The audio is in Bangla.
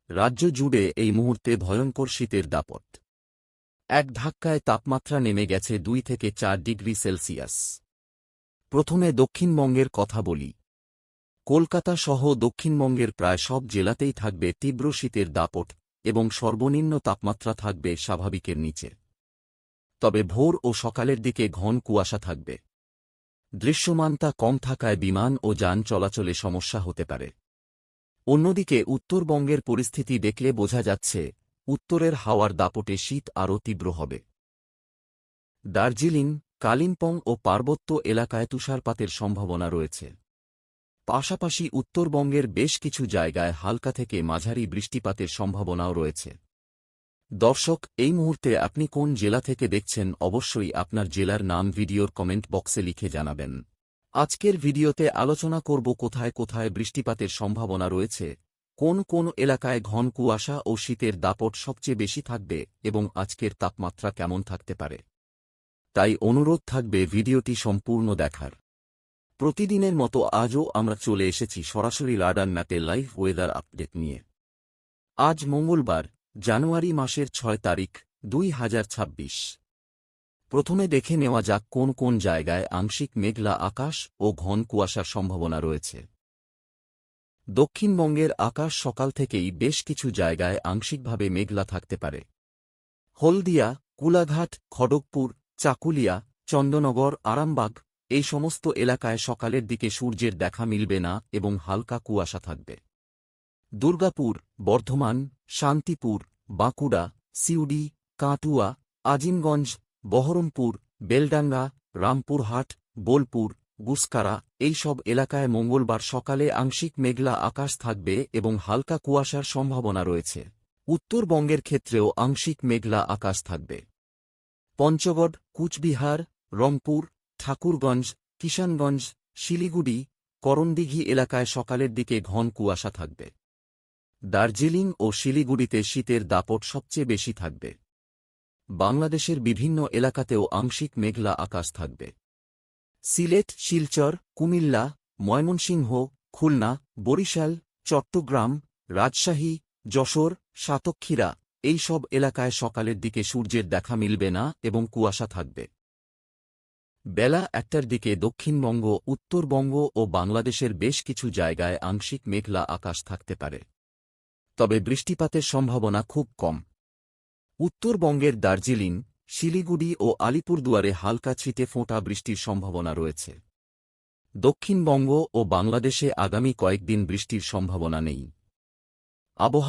রাজ্য জুড়ে এই মুহূর্তে ভয়ঙ্কর শীতের দাপট। এক ধাক্কায় তাপমাত্রা নেমে গেছে 2 থেকে 4 ডিগ্রি সেলসিয়াস। প্রথমে দক্ষিণবঙ্গের কথা বলি। কলকাতা সহ দক্ষিণবঙ্গের প্রায় সব জেলাতেই থাকবে তীব্র শীতের দাপট এবং সর্বনিম্ন তাপমাত্রা থাকবে স্বাভাবিকের নিচে। তবে ভোর ও সকালের দিকে ঘন কুয়াশা থাকবে। দৃশ্যমানতা কম থাকায় বিমান ও যান চলাচলে সমস্যা হতে পারে। অন্যদিকে উত্তরবঙ্গের পরিস্থিতি দেখলে বোঝা যাচ্ছে উত্তরের হাওয়ার দাপটে শীত আরও তীব্র হবে। দার্জিলিং, কালিম্পং ও পার্বত্য এলাকায় তুষারপাতের সম্ভাবনা রয়েছে। পাশাপাশি উত্তরবঙ্গের বেশ কিছু জায়গায় হালকা থেকে মাঝারি বৃষ্টিপাতের সম্ভাবনাও রয়েছে। দর্শক, এই মুহূর্তে আপনি কোন জেলা থেকে দেখছেন অবশ্যই আপনার জেলার নাম ভিডিওর কমেন্ট বক্সে লিখে জানাবেন। আজকের ভিডিওতে আলোচনা করব কোথায় কোথায় বৃষ্টিপাতের সম্ভাবনা রয়েছে, কোন কোন এলাকায় ঘন কুয়াশা ও শীতের দাপট সবচেয়ে বেশি থাকবে এবং আজকের তাপমাত্রা কেমন থাকতে পারে। তাই অনুরোধ থাকবে ভিডিওটি সম্পূর্ণ দেখার। প্রতিদিনের মতো আজও আমরা চলে এসেছি সরাসরি রাডার ম্যাপে লাইভ ওয়েদার আপডেট নিয়ে। আজ মঙ্গলবার, জানুয়ারি মাসের 6 তারিখ 2026। প্রথমে দেখে নেওয়া যাক কোন কোন জায়গায় আংশিক মেঘলা আকাশ ও ঘন কুয়াশার সম্ভাবনা রয়েছে। দক্ষিণবঙ্গের আকাশ সকাল থেকেই বেশ কিছু জায়গায় আংশিকভাবে মেঘলা থাকতে পারে। হলদিয়া, কুলাঘাট, খড়গপুর, চাকুলিয়া, চন্দননগর, আরামবাগ এই সমস্ত এলাকায় সকালের দিকে সূর্যের দেখা মিলবে না এবং হালকা কুয়াশা থাকবে। দুর্গাপুর, বর্ধমান, শান্তিপুর, বাঁকুড়া, সিউড়ি, কাটুয়া, আজিমগঞ্জ, বহরমপুর, বেলডাঙ্গা, রামপুরহাট, বোলপুর, গুসকারা এই সব এলাকায় মঙ্গলবার সকালে আংশিক মেঘলা আকাশ থাকবে এবং হালকা কুয়াশার সম্ভাবনা রয়েছে। উত্তরবঙ্গের ক্ষেত্রেও আংশিক মেঘলা আকাশ থাকবে। পঞ্চগড়, কুচবিহার, রংপুর, ঠাকুরগঞ্জ, কিষানগঞ্জ, শিলিগুড়ি, করণদিঘি এলাকায় সকালের দিকে ঘন কুয়াশা থাকবে। দার্জিলিং ও শিলিগুড়িতে শীতের দাপট সবচেয়ে বেশি থাকবে। বাংলাদেশের বিভিন্ন এলাকাতেও আংশিক মেঘলা আকাশ থাকবে। সিলেট, শিলচর, কুমিল্লা, ময়মনসিংহ, খুলনা, বরিশাল, চট্টগ্রাম, রাজশাহী, যশোর, সাতক্ষীরা এই সব এলাকায় সকালের দিকে সূর্যের দেখা মিলবে না এবং কুয়াশা থাকবে। বেলা 1টার দিকে দক্ষিণবঙ্গ, উত্তরবঙ্গ ও বাংলাদেশের বেশ কিছু জায়গায় আংশিক মেঘলা আকাশ থাকতে পারে। তবে বৃষ্টিপাতের সম্ভাবনা খুব কম। উত্তরবঙ্গের দার্জিলিং, শিলিগুড়ি ও আলিপুরদুয়ারে হালকা ছিটে ফোঁটা বৃষ্টির সম্ভাবনা রয়েছে। দক্ষিণবঙ্গ ও বাংলাদেশে আগামী কয়েকদিন বৃষ্টির সম্ভাবনা নেই। আবহাওয়া